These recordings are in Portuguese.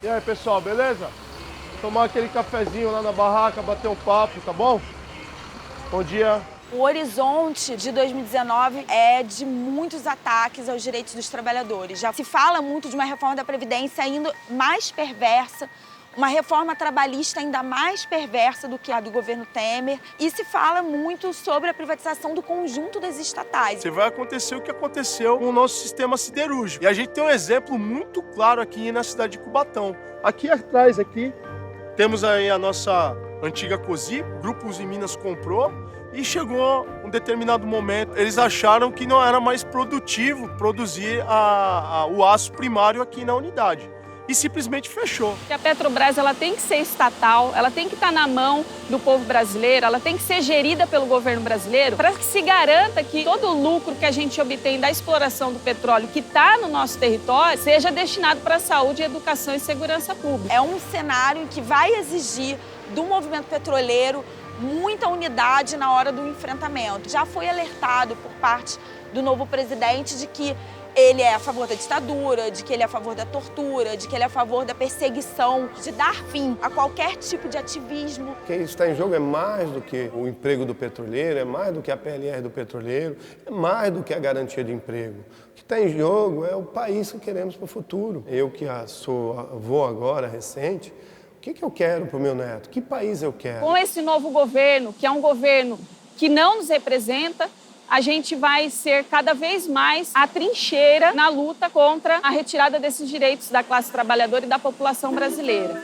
E aí, pessoal, beleza? Tomar aquele cafezinho lá na barraca, bater um papo, tá bom? Bom dia. O horizonte de 2019 é de muitos ataques aos direitos dos trabalhadores. Já se fala muito de uma reforma da Previdência ainda mais perversa, uma reforma trabalhista ainda mais perversa do que a do governo Temer. E se fala muito sobre a privatização do conjunto das estatais. Você vai acontecer o que aconteceu com o nosso sistema siderúrgico. E a gente tem um exemplo muito claro aqui na cidade de Cubatão. Aqui atrás, temos aí a nossa antiga COSI, Grupo Uzi Minas comprou, e chegou um determinado momento, eles acharam que não era mais produtivo produzir o aço primário aqui na unidade. E simplesmente fechou. A Petrobras ela tem que ser estatal, ela tem que estar na mão do povo brasileiro, ela tem que ser gerida pelo governo brasileiro para que se garanta que todo o lucro que a gente obtém da exploração do petróleo que está no nosso território seja destinado para a saúde, educação e segurança pública. É um cenário que vai exigir do movimento petroleiro muita unidade na hora do enfrentamento. Já foi alertado por parte do novo presidente de que ele é a favor da ditadura, de que ele é a favor da tortura, de que ele é a favor da perseguição, de dar fim a qualquer tipo de ativismo. O que está em jogo é mais do que o emprego do petroleiro, é mais do que a PLR do petroleiro, é mais do que a garantia de emprego. O que está em jogo é o país que queremos para o futuro. Eu que sou avô agora, recente, o que eu quero para o meu neto? Que país eu quero? Com esse novo governo, que é um governo que não nos representa, a gente vai ser cada vez mais a trincheira na luta contra a retirada desses direitos da classe trabalhadora e da população brasileira.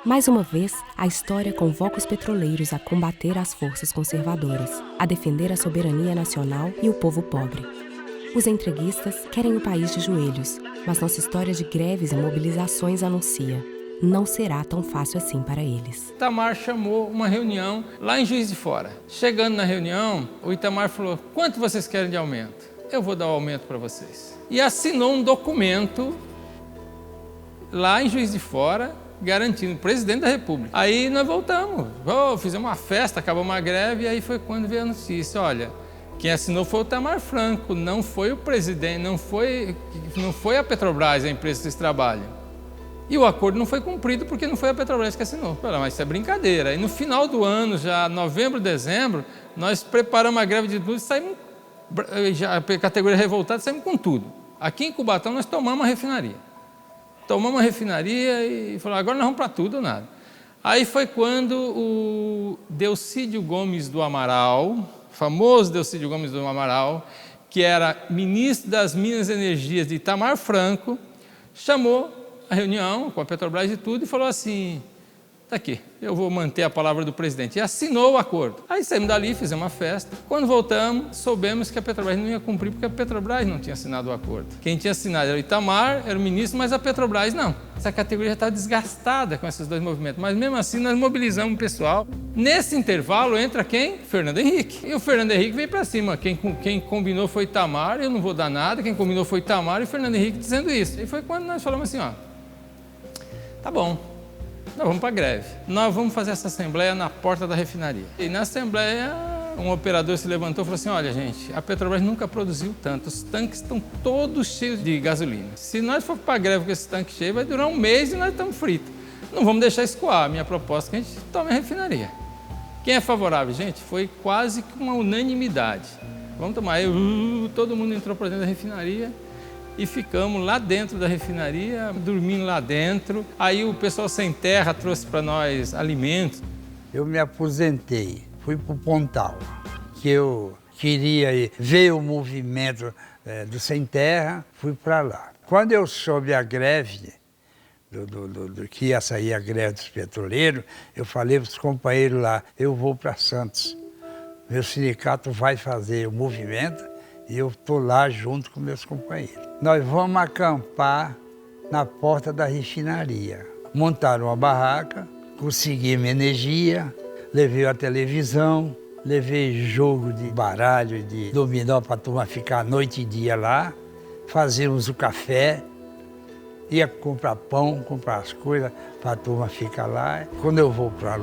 Mais uma vez, a história convoca os petroleiros a combater as forças conservadoras, a defender a soberania nacional e o povo pobre. Os entreguistas querem o país de joelhos, mas nossa história de greves e mobilizações anuncia: não será tão fácil assim para eles. Itamar chamou uma reunião lá em Juiz de Fora. Chegando na reunião, o Itamar falou: quanto vocês querem de aumento? Eu vou dar o aumento para vocês. E assinou um documento lá em Juiz de Fora, garantindo o presidente da República. Aí nós voltamos, fizemos uma festa, acabamos a greve, e aí foi quando veio a notícia: olha, quem assinou foi o Itamar Franco, não foi o presidente, não foi a Petrobras, a empresa que vocês trabalham. E o acordo não foi cumprido porque não foi a Petrobras que assinou. Mas isso é brincadeira. E no final do ano, já novembro, dezembro, nós preparamos a greve de tudo e saímos, já a categoria revoltada, saímos com tudo. Aqui em Cubatão nós tomamos a refinaria. Tomamos a refinaria e falamos: agora nós vamos para tudo ou nada. Aí foi quando o Delcídio Gomes do Amaral, famoso Delcídio Gomes do Amaral, que era ministro das Minas e Energias de Itamar Franco, chamou a reunião com a Petrobras e tudo, e falou assim: tá aqui, eu vou manter a palavra do presidente. E assinou o acordo. Aí saímos dali, fizemos uma festa. Quando voltamos, soubemos que a Petrobras não ia cumprir, porque a Petrobras não tinha assinado o acordo. Quem tinha assinado era o Itamar, era o ministro, mas a Petrobras não. Essa categoria já estava desgastada com esses dois movimentos. Mas mesmo assim, nós mobilizamos o pessoal. Nesse intervalo, entra quem? Fernando Henrique. E o Fernando Henrique veio para cima. Quem combinou foi Itamar, eu não vou dar nada. Quem combinou foi Itamar e o Fernando Henrique dizendo isso. E foi quando nós falamos assim: ó, tá bom, nós vamos para a greve. Nós vamos fazer essa assembleia na porta da refinaria. E na assembleia, um operador se levantou e falou assim: olha, gente, a Petrobras nunca produziu tanto. Os tanques estão todos cheios de gasolina. Se nós for para a greve com esse tanque cheio, vai durar um mês e nós estamos fritos. Não vamos deixar escoar. A minha proposta é que a gente tome a refinaria. Quem é favorável? Gente, foi quase que uma unanimidade. Vamos tomar. Aí, todo mundo entrou para dentro da refinaria. E ficamos lá dentro da refinaria, dormindo lá dentro. Aí o pessoal sem terra trouxe para nós alimentos. Eu me aposentei, fui para o Pontal, que eu queria ver o movimento do sem terra, fui para lá. Quando eu soube a greve, que ia sair a greve dos petroleiros, eu falei para os companheiros lá: eu vou para Santos. Meu sindicato vai fazer o movimento e eu estou lá junto com meus companheiros. Nós vamos acampar na porta da refinaria. Montaram uma barraca, conseguimos energia, levei a televisão, levei jogo de baralho, de dominó para a turma ficar noite e dia lá, fazíamos o café, ia comprar pão, comprar as coisas para a turma ficar lá. Quando eu vou para a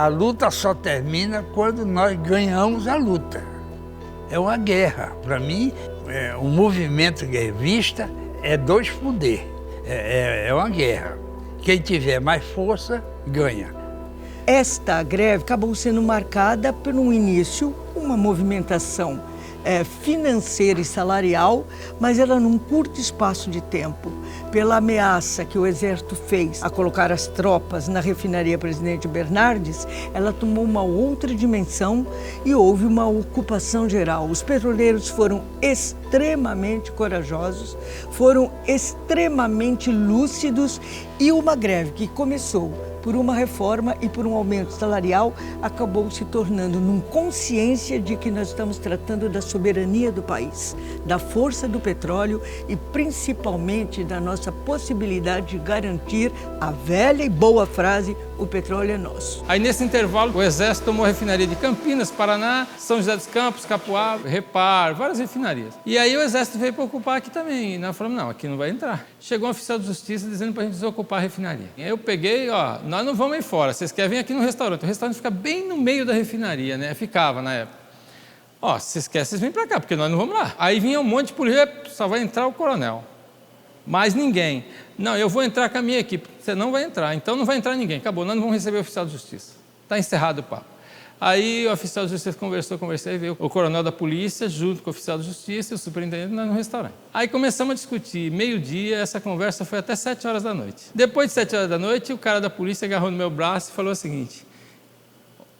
luta só termina quando nós ganhamos a luta. É uma guerra. Para mim, o movimento grevista é dois poderes. é uma guerra. Quem tiver mais força, ganha. Esta greve acabou sendo marcada por um início, uma movimentação financeira e salarial, mas ela num curto espaço de tempo, pela ameaça que o Exército fez a colocar as tropas na refinaria Presidente Bernardes, ela tomou uma outra dimensão e houve uma ocupação geral. Os petroleiros foram extremamente corajosos, foram extremamente lúcidos e uma greve que começou por uma reforma e por um aumento salarial, acabou se tornando numa consciência de que nós estamos tratando da soberania do país, da força do petróleo e principalmente da nossa possibilidade de garantir a velha e boa frase, o petróleo é nosso. Aí nesse intervalo o Exército tomou a refinaria de Campinas, Paraná, São José dos Campos, Capoá, Repar, várias refinarias. E aí o Exército veio para ocupar aqui também. E nós falamos, não, aqui não vai entrar. Chegou um oficial de justiça dizendo para a gente desocupar a refinaria. E aí eu peguei, nós não vamos aí fora, vocês querem vir aqui no restaurante. O restaurante fica bem no meio da refinaria, né? Ficava na época. Se vocês querem, vocês vêm para cá, porque nós não vamos lá. Aí vinha um monte de polícia, só vai entrar o coronel. Mais ninguém. Não, eu vou entrar com a minha equipe. Você não vai entrar, então não vai entrar ninguém. Acabou, nós não vamos receber o oficial de justiça. Está encerrado o papo. Aí o oficial de justiça conversou, veio o coronel da polícia junto com o oficial de justiça e o superintendente no restaurante. Aí começamos a discutir, meio-dia, essa conversa foi até 7 horas da noite. Depois de 7 horas da noite, o cara da polícia agarrou no meu braço e falou o seguinte,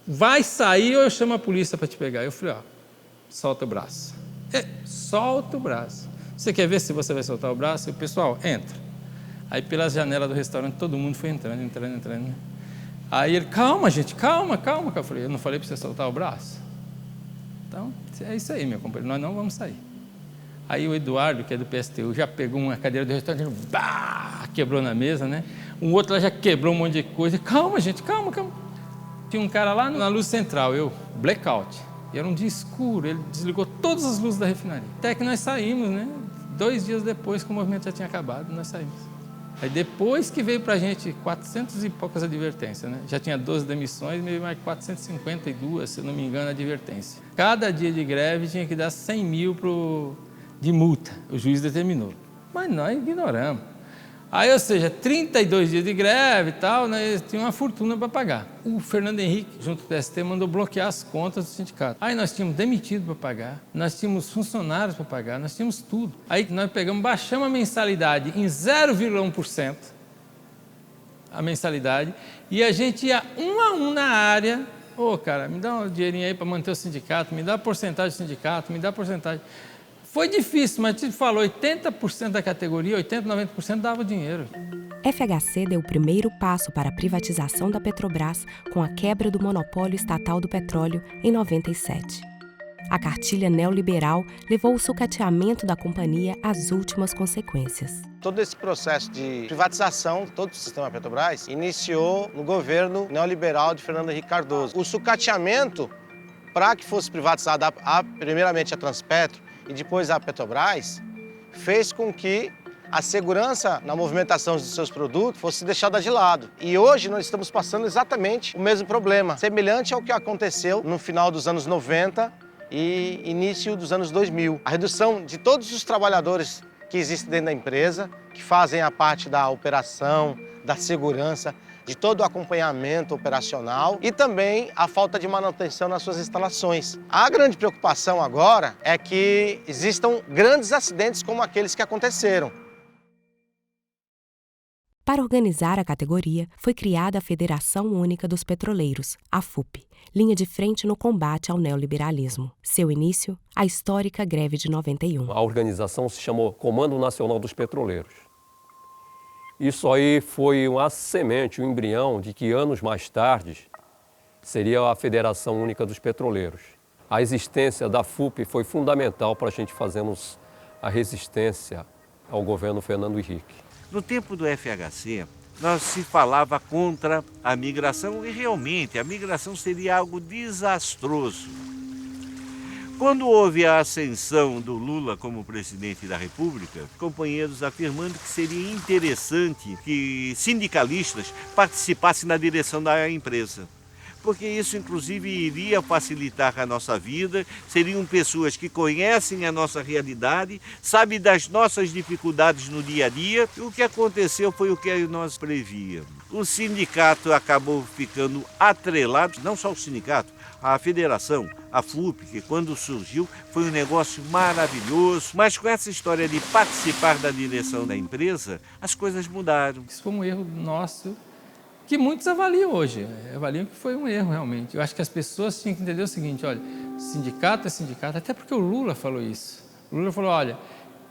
vai sair ou eu chamo a polícia para te pegar? Eu falei, solta o braço. Solta o braço. Você quer ver se você vai soltar o braço? E o pessoal, entra. Aí pelas janelas do restaurante, todo mundo foi entrando. Aí ele, calma, gente, calma. Eu falei, eu não falei para você soltar o braço? Então, é isso aí, meu companheiro, nós não vamos sair. Aí o Eduardo, que é do PSTU, já pegou uma cadeira do restaurante, quebrou na mesa, né? Um outro lá já quebrou um monte de coisa. Calma, gente, calma. Tinha um cara lá na luz central, blackout. E era um dia escuro, ele desligou todas as luzes da refinaria. Até que nós saímos, né? 2 dias depois que o movimento já tinha acabado, nós saímos. Aí depois que veio para a gente 400 e poucas advertências, né? Já tinha 12 demissões, meio mais 452, se não me engano, advertência. Cada dia de greve tinha que dar 100 mil de multa, o juiz determinou. Mas nós ignoramos. Aí, ou seja, 32 dias de greve e tal, nós tínhamos uma fortuna para pagar. O Fernando Henrique, junto com o PST, mandou bloquear as contas do sindicato. Aí nós tínhamos demitido para pagar, nós tínhamos funcionários para pagar, nós tínhamos tudo. Aí nós baixamos a mensalidade em 0,1%, a mensalidade, e a gente ia 1 a 1 na área. Cara, me dá um dinheirinho aí para manter o sindicato, me dá a porcentagem do sindicato, me dá a porcentagem. Foi difícil, mas te falou, 80% da categoria, 80%, 90% dava dinheiro. FHC deu o primeiro passo para a privatização da Petrobras com a quebra do monopólio estatal do petróleo em 97. A cartilha neoliberal levou o sucateamento da companhia às últimas consequências. Todo esse processo de privatização, todo o sistema Petrobras, iniciou no governo neoliberal de Fernando Henrique Cardoso. O sucateamento, para que fosse privatizada primeiramente a Transpetro, e depois a Petrobras, fez com que a segurança na movimentação dos seus produtos fosse deixada de lado. E hoje nós estamos passando exatamente o mesmo problema, semelhante ao que aconteceu no final dos anos 90 e início dos anos 2000. A redução de todos os trabalhadores que existem dentro da empresa, que fazem a parte da operação, da segurança, de todo o acompanhamento operacional e também a falta de manutenção nas suas instalações. A grande preocupação agora é que existam grandes acidentes como aqueles que aconteceram. Para organizar a categoria, foi criada a Federação Única dos Petroleiros, a FUP, linha de frente no combate ao neoliberalismo. Seu início, a histórica greve de 91. A organização se chamou Comando Nacional dos Petroleiros. Isso aí foi uma semente, um embrião de que anos mais tarde seria a Federação Única dos Petroleiros. A existência da FUP foi fundamental para a gente fazermos a resistência ao governo Fernando Henrique. No tempo do FHC, nós se falava contra a migração e realmente a migração seria algo desastroso. Quando houve a ascensão do Lula como presidente da República, companheiros afirmando que seria interessante que sindicalistas participassem na direção da empresa. porque isso inclusive iria facilitar a nossa vida, seriam pessoas que conhecem a nossa realidade, sabem das nossas dificuldades no dia a dia, e o que aconteceu foi o que nós prevíamos. O sindicato acabou ficando atrelado, não só o sindicato, a federação, a FUP, que quando surgiu foi um negócio maravilhoso, mas com essa história de participar da direção da empresa, as coisas mudaram. Isso foi um erro nosso, que muitos avaliam hoje, avaliam que foi um erro realmente. Eu acho que as pessoas tinham que entender o seguinte, olha, sindicato é sindicato, até porque o Lula falou isso. O Lula falou, olha,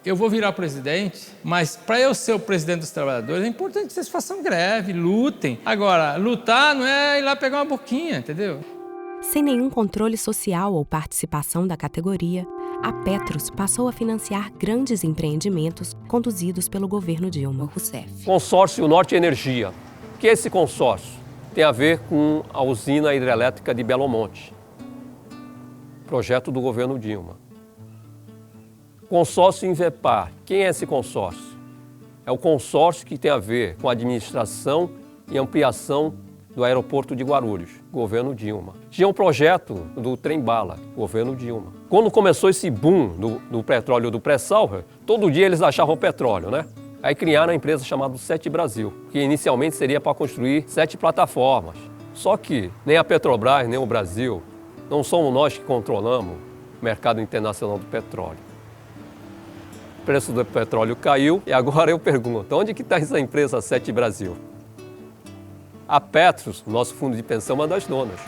eu vou virar presidente, mas para eu ser o presidente dos trabalhadores é importante que vocês façam greve, lutem. Agora, lutar não é ir lá pegar uma boquinha, entendeu? Sem nenhum controle social ou participação da categoria, a Petros passou a financiar grandes empreendimentos conduzidos pelo governo Dilma Rousseff. Consórcio Norte Energia. O que é esse consórcio? Tem a ver com a usina hidrelétrica de Belo Monte. Projeto do governo Dilma. Consórcio Invepar. Quem é esse consórcio? É o consórcio que tem a ver com a administração e ampliação do aeroporto de Guarulhos, governo Dilma. Tinha um projeto do trem-bala, governo Dilma. Quando começou esse boom do petróleo do pré-sal, todo dia eles achavam petróleo, né? Aí criaram a empresa chamada Sete Brasil, que inicialmente seria para construir 7 plataformas. Só que nem a Petrobras, nem o Brasil, não somos nós que controlamos o mercado internacional do petróleo. O preço do petróleo caiu e agora eu pergunto, onde que está essa empresa Sete Brasil? A Petros, nosso fundo de pensão, é uma das donas.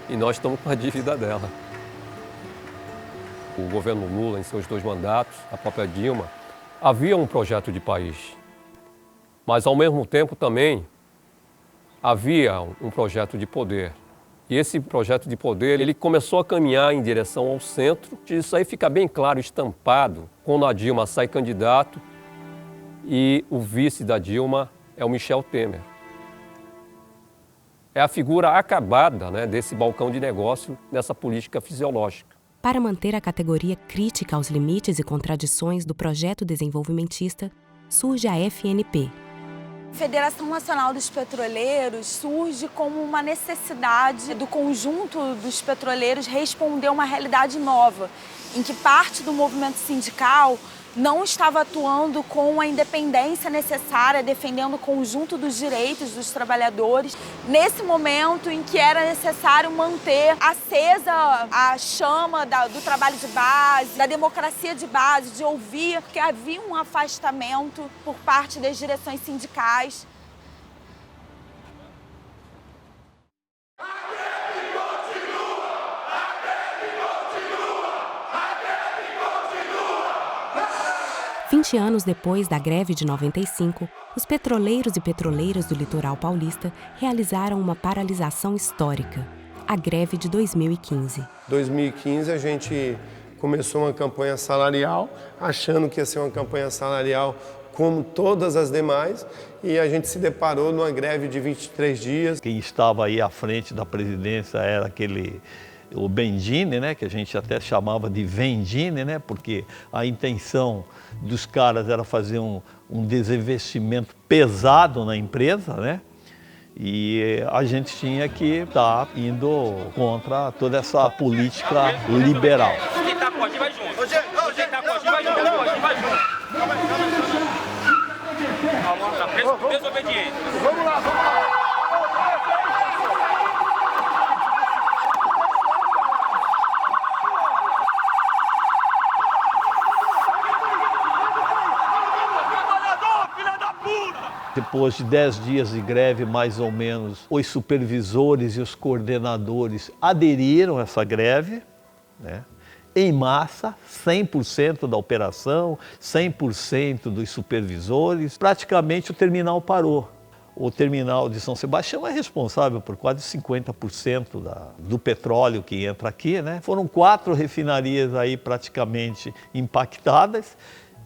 E nós estamos com a dívida dela. O governo Lula, em seus 2 mandatos, a própria Dilma, havia um projeto de país. Mas, ao mesmo tempo, também havia um projeto de poder. E esse projeto de poder, ele começou a caminhar em direção ao centro. Isso aí fica bem claro, estampado, quando a Dilma sai candidato e o vice da Dilma é o Michel Temer. É a figura acabada, né, desse balcão de negócio, dessa política fisiológica. Para manter a categoria crítica aos limites e contradições do projeto desenvolvimentista, surge a FNP. Federação Nacional dos Petroleiros surge como uma necessidade do conjunto dos petroleiros responder a uma realidade nova, em que parte do movimento sindical não estava atuando com a independência necessária, defendendo o conjunto dos direitos dos trabalhadores, nesse momento em que era necessário manter acesa a chama do trabalho de base, da democracia de base, de ouvir, porque havia um afastamento por parte das direções sindicais. A greve continua! A greve continua! A greve continua! 20 anos depois da greve de 95, os petroleiros e petroleiras do litoral paulista realizaram uma paralisação histórica, a greve de 2015. Em 2015 a gente começou uma campanha salarial, achando que ia ser uma campanha salarial como todas as demais, e a gente se deparou numa greve de 23 dias. Quem estava aí à frente da presidência era o Bendini, né, que a gente até chamava de Vendini, né, porque a intenção dos caras era fazer um desinvestimento pesado na empresa, né, e a gente tinha que estar indo contra toda essa política liberal. Quem tá com a gente vai junto. Quem tá com a gente vai junto. Vai junto. Calma, tá preso por desobediência. Vamos lá, vamos lá. Depois de 10 dias de greve, mais ou menos, os supervisores e os coordenadores aderiram a essa greve, né? Em massa, 100% da operação, 100% dos supervisores. Praticamente o terminal parou. O terminal de São Sebastião é responsável por quase 50% do petróleo que entra aqui, né? Foram 4 refinarias aí praticamente impactadas.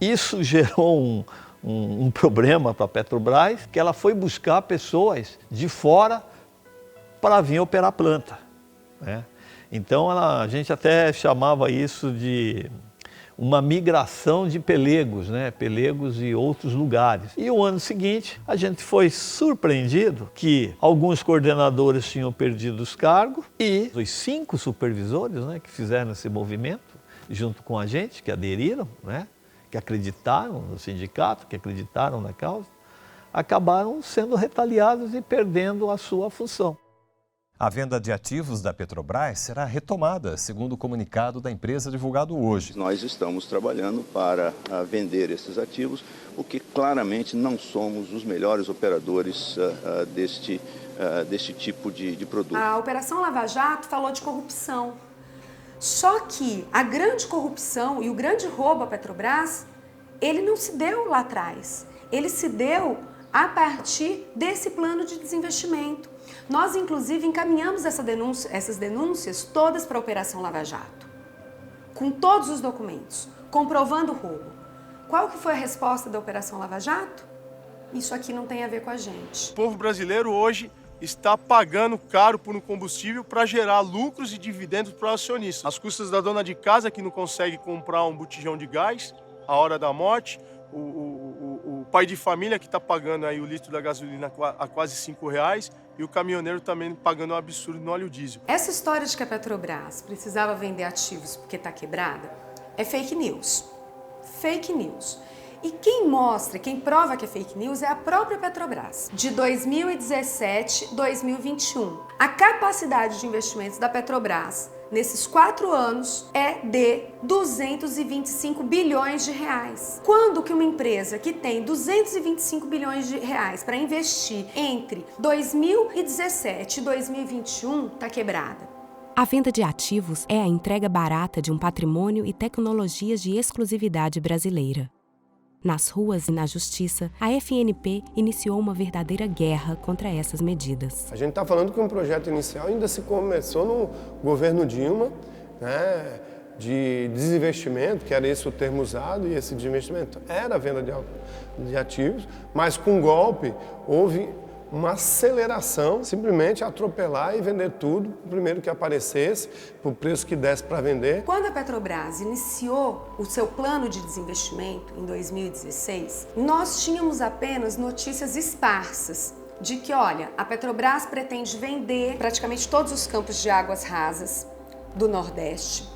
Isso gerou um problema para a Petrobras, que ela foi buscar pessoas de fora para vir operar a planta, né? Então a gente até chamava isso de uma migração de pelegos, né? Pelegos de outros lugares. E o ano seguinte, a gente foi surpreendido que alguns coordenadores tinham perdido os cargos e os 5 supervisores, né, que fizeram esse movimento, junto com a gente, que aderiram, né, que acreditaram no sindicato, que acreditaram na causa, acabaram sendo retaliados e perdendo a sua função. A venda de ativos da Petrobras será retomada, segundo o comunicado da empresa divulgado hoje. Nós estamos trabalhando para vender esses ativos, porque claramente não somos os melhores operadores deste tipo de produto. A Operação Lava Jato falou de corrupção. Só que a grande corrupção e o grande roubo à Petrobras, ele não se deu lá atrás. Ele se deu a partir desse plano de desinvestimento. Nós, inclusive, encaminhamos essas denúncias todas para a Operação Lava Jato, com todos os documentos, comprovando o roubo. Qual que foi a resposta da Operação Lava Jato? Isso aqui não tem a ver com a gente. O povo brasileiro hoje está pagando caro por um combustível para gerar lucros e dividendos para o acionista. Às custas da dona de casa que não consegue comprar um botijão de gás à hora da morte, o pai de família que está pagando aí o litro da gasolina a quase R$5 e o caminhoneiro também pagando um absurdo no óleo diesel. Essa história de que a Petrobras precisava vender ativos porque está quebrada é fake news. Fake news. E quem mostra, quem prova que é fake news é a própria Petrobras. De 2017 a 2021, a capacidade de investimentos da Petrobras nesses 4 anos é de 225 bilhões de reais. Quando que uma empresa que tem 225 bilhões de reais para investir entre 2017 e 2021 está quebrada? A venda de ativos é a entrega barata de um patrimônio e tecnologias de exclusividade brasileira. Nas ruas e na justiça, a FNP iniciou uma verdadeira guerra contra essas medidas. A gente está falando que um projeto inicial ainda se começou no governo Dilma, né, de desinvestimento, que era esse o termo usado, e esse desinvestimento era a venda de ativos, mas com golpe houve uma aceleração, simplesmente atropelar e vender tudo, primeiro que aparecesse, por preço que desse para vender. Quando a Petrobras iniciou o seu plano de desinvestimento em 2016, nós tínhamos apenas notícias esparsas de que, olha, a Petrobras pretende vender praticamente todos os campos de águas rasas do Nordeste,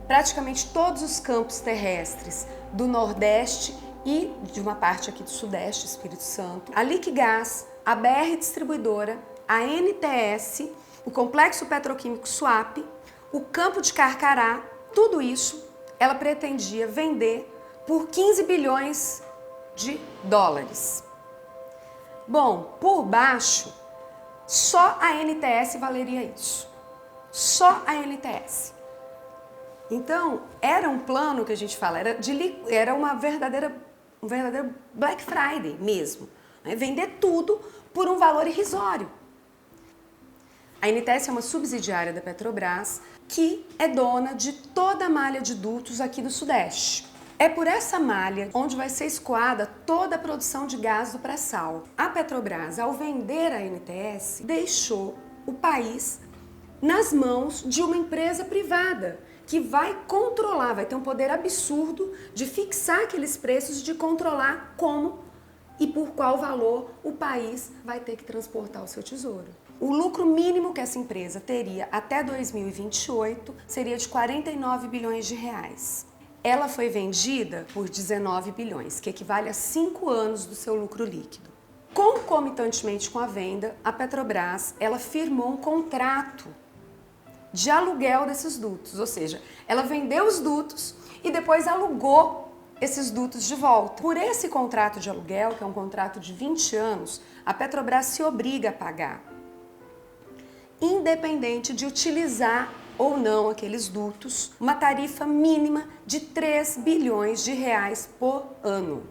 praticamente todos os campos terrestres do Nordeste e de uma parte aqui do Sudeste, Espírito Santo, a Liquigás, a BR Distribuidora, a NTS, o Complexo Petroquímico Suape, o Campo de Carcará, tudo isso ela pretendia vender por 15 bilhões de dólares. Bom, por baixo, só a NTS valeria isso. Só a NTS. Então, era um plano que a gente fala, era um verdadeiro Black Friday mesmo. Vender tudo por um valor irrisório. A NTS é uma subsidiária da Petrobras que é dona de toda a malha de dutos aqui do Sudeste. É por essa malha onde vai ser escoada toda a produção de gás do pré-sal. A Petrobras, ao vender a NTS, deixou o país nas mãos de uma empresa privada que vai controlar, vai ter um poder absurdo de fixar aqueles preços, de controlar como e por qual valor o país vai ter que transportar o seu tesouro. O lucro mínimo que essa empresa teria até 2028 seria de 49 bilhões de reais. Ela foi vendida por 19 bilhões, que equivale a 5 anos do seu lucro líquido. Concomitantemente com a venda, a Petrobras ela firmou um contrato de aluguel desses dutos, ou seja, ela vendeu os dutos e depois alugou esses dutos de volta. Por esse contrato de aluguel, que é um contrato de 20 anos, a Petrobras se obriga a pagar, independente de utilizar ou não aqueles dutos, uma tarifa mínima de 3 bilhões de reais por ano.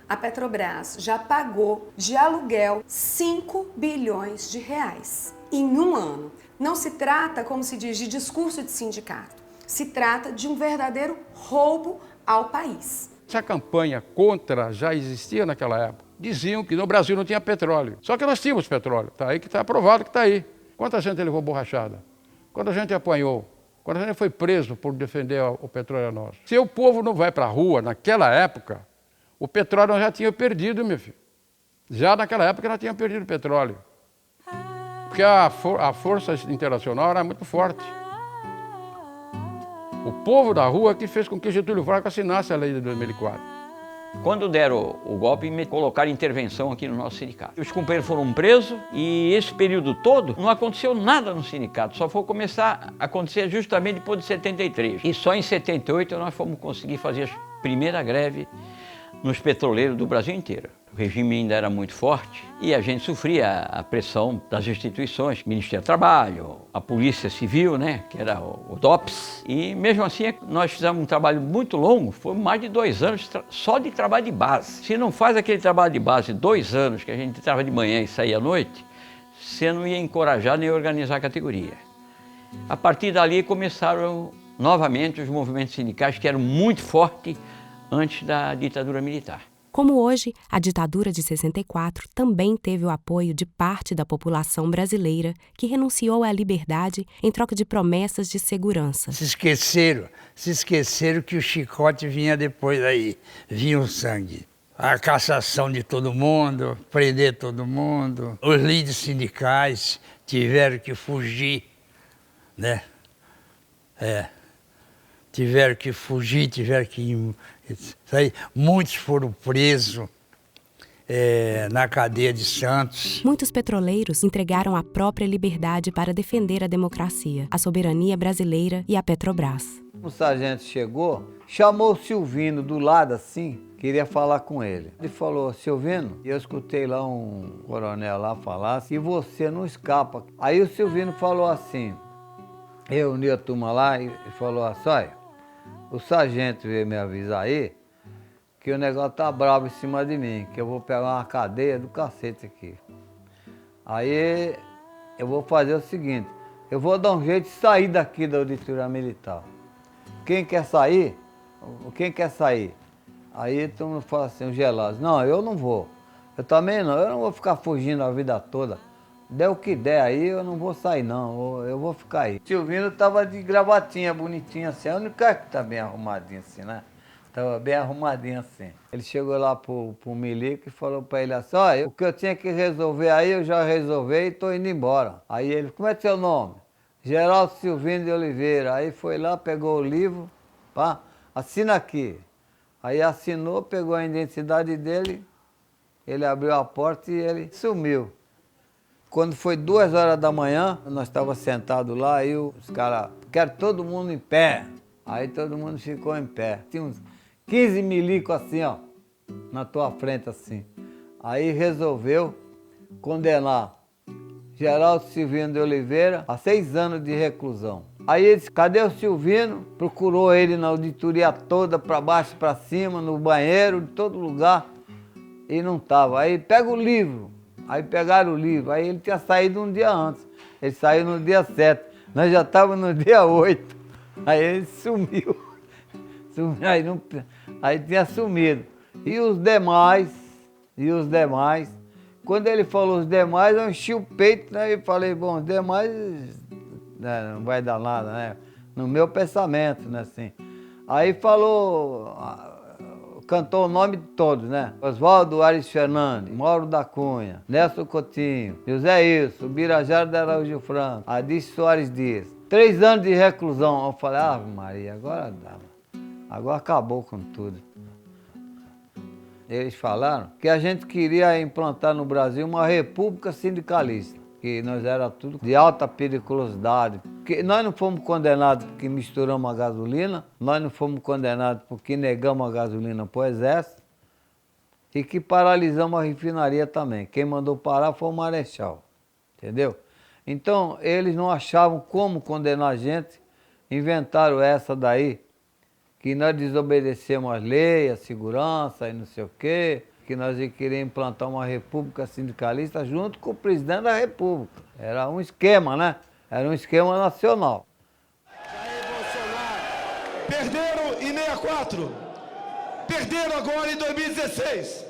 A Petrobras já pagou de aluguel 5 bilhões de reais em um ano. Não se trata, como se diz, de discurso de sindicato. Se trata de um verdadeiro roubo ao país. Essa campanha contra já existia naquela época. Diziam que no Brasil não tinha petróleo. Só que nós tínhamos petróleo. Está aí que está aprovado que está aí. Quanta gente levou borrachada? Quanta gente apanhou? Coronel foi preso por defender o petróleo nosso. Se o povo não vai para a rua, naquela época, o petróleo nós já tinha perdido, meu filho. Já naquela época nós tínhamos perdido o petróleo. Porque a força internacional era muito forte. O povo da rua que fez com que Getúlio Vargas assinasse a lei de 2004. Quando deram o golpe, me colocaram intervenção aqui no nosso sindicato. Os companheiros foram presos e esse período todo não aconteceu nada no sindicato. Só foi começar a acontecer justamente depois de 73. E só em 78 nós fomos conseguir fazer a primeira greve nos petroleiros do Brasil inteiro. O regime ainda era muito forte e a gente sofria a pressão das instituições, Ministério do Trabalho, a Polícia Civil, né, que era o DOPS. E mesmo assim nós fizemos um trabalho muito longo, foi mais de 2 anos só de trabalho de base. Se não faz aquele trabalho de base 2 anos, que a gente entrava de manhã e saía à noite, você não ia encorajar nem organizar a categoria. A partir dali começaram novamente os movimentos sindicais que eram muito fortes antes da ditadura militar. Como hoje, a ditadura de 64 também teve o apoio de parte da população brasileira que renunciou à liberdade em troca de promessas de segurança. Se esqueceram que o chicote vinha depois daí, vinha o sangue. A cassação de todo mundo, prender todo mundo. Os líderes sindicais tiveram que fugir, né? Tiveram que fugir, tiveram que sair. Muitos foram presos na cadeia de Santos. Muitos petroleiros entregaram a própria liberdade para defender a democracia, a soberania brasileira e a Petrobras. O sargento chegou, chamou o Silvino do lado assim, queria falar com ele. Ele falou: Silvino, eu escutei lá um coronel lá falar, e você não escapa. Aí o Silvino falou assim, reuniu a turma lá e falou assim: olha, o sargento veio me avisar aí que o negócio tá bravo em cima de mim, que eu vou pegar uma cadeia do cacete aqui. Aí eu vou fazer o seguinte, eu vou dar um jeito de sair daqui da auditoria militar. Quem quer sair? Quem quer sair? Aí todo mundo fala assim, o Gelado, não, eu não vou. Eu também não, eu não vou ficar fugindo a vida toda. Der o que der aí, eu não vou sair não, eu vou ficar aí. Silvino tava de gravatinha, bonitinha assim, a única que tá bem arrumadinho assim, né? Tava bem arrumadinho assim. Ele chegou lá pro milico e falou pra ele assim, olha, o que eu tinha que resolver aí, eu já resolvi e tô indo embora. Aí ele, como é seu nome? Geraldo Silvino de Oliveira. Aí foi lá, pegou o livro, pá, assina aqui. Aí assinou, pegou a identidade dele, ele abriu a porta e ele sumiu. Quando foi 2 horas da manhã, nós estávamos sentados lá, aí os caras, quero todo mundo em pé. Aí todo mundo ficou em pé. Tinha uns 15 milicos assim, ó, na tua frente assim. Aí resolveu condenar Geraldo Silvino de Oliveira a 6 anos de reclusão. Aí ele disse, cadê o Silvino? Procurou ele na auditoria toda, para baixo, para cima, no banheiro, de todo lugar, e não estava. Aí pega o livro. Aí pegaram o livro, aí ele tinha saído um dia antes. Ele saiu no dia 7, nós já estávamos no dia 8. Aí ele sumiu. Aí tinha sumido. E os demais, quando ele falou os demais, eu enchi o peito, né? E falei, bom, os demais né, não vai dar nada, né? No meu pensamento, né, assim. Aí falou... Cantou o nome de todos, né? Oswaldo Aires Fernandes, Mauro da Cunha, Nelson Coutinho, José Ilso, Birajara de Araújo Franco, Adício Soares Dias. 3 anos de reclusão. Eu falei, Ave Maria, agora dá. Agora acabou com tudo. Eles falaram que a gente queria implantar no Brasil uma república sindicalista, que nós era tudo de alta periculosidade. Que nós não fomos condenados porque misturamos a gasolina, nós não fomos condenados porque negamos a gasolina para o Exército e que paralisamos a refinaria também. Quem mandou parar foi o Marechal, entendeu? Então, eles não achavam como condenar a gente, inventaram essa daí, que nós desobedecemos as leis, a segurança e não sei o quê, que nós queríamos implantar uma república sindicalista junto com o presidente da república. Era um esquema, né? Era um esquema nacional. Jair Bolsonaro, perderam em 64, perderam agora em 2016,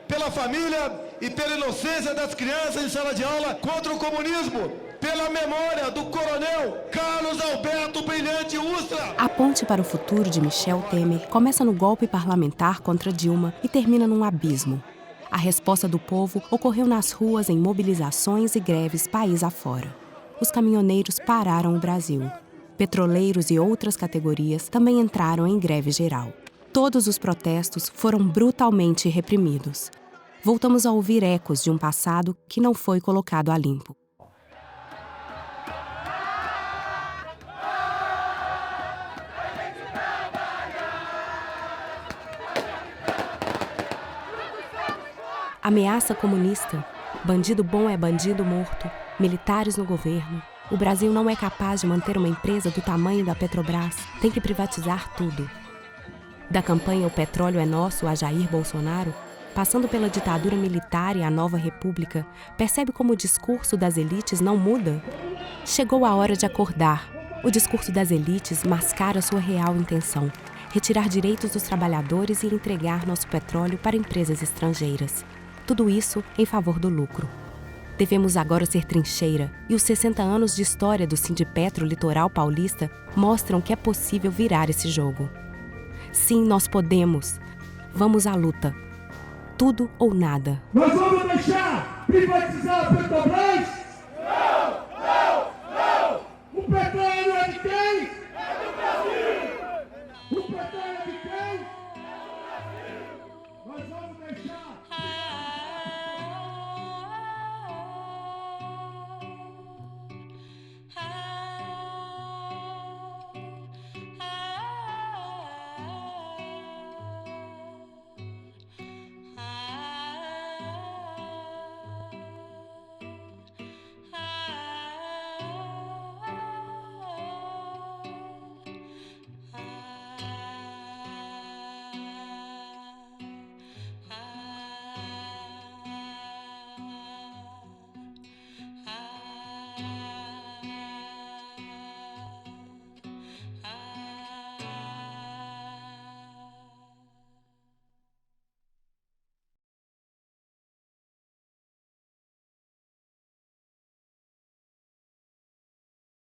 pela família e pela inocência das crianças em sala de aula contra o comunismo. pela memória do coronel Carlos Alberto Brilhante Ustra. A ponte para o futuro de Michel Temer começa no golpe parlamentar contra Dilma e termina num abismo. A resposta do povo ocorreu nas ruas em mobilizações e greves país afora. Os caminhoneiros pararam o Brasil. Petroleiros e outras categorias também entraram em greve geral. Todos os protestos foram brutalmente reprimidos. Voltamos a ouvir ecos de um passado que não foi colocado a limpo. Ameaça comunista, bandido bom é bandido morto, militares no governo. O Brasil não é capaz de manter uma empresa do tamanho da Petrobras, tem que privatizar tudo. Da campanha O Petróleo é Nosso a Jair Bolsonaro, passando pela ditadura militar e a nova república, percebe como o discurso das elites não muda? Chegou a hora de acordar. O discurso das elites mascara sua real intenção: retirar direitos dos trabalhadores e entregar nosso petróleo para empresas estrangeiras. Tudo isso em favor do lucro. Devemos agora ser trincheira, e os 60 anos de história do Sindipetro Litoral Paulista mostram que é possível virar esse jogo. Sim, nós podemos. Vamos à luta. Tudo ou nada. Nós vamos deixar privatizar a Petrobras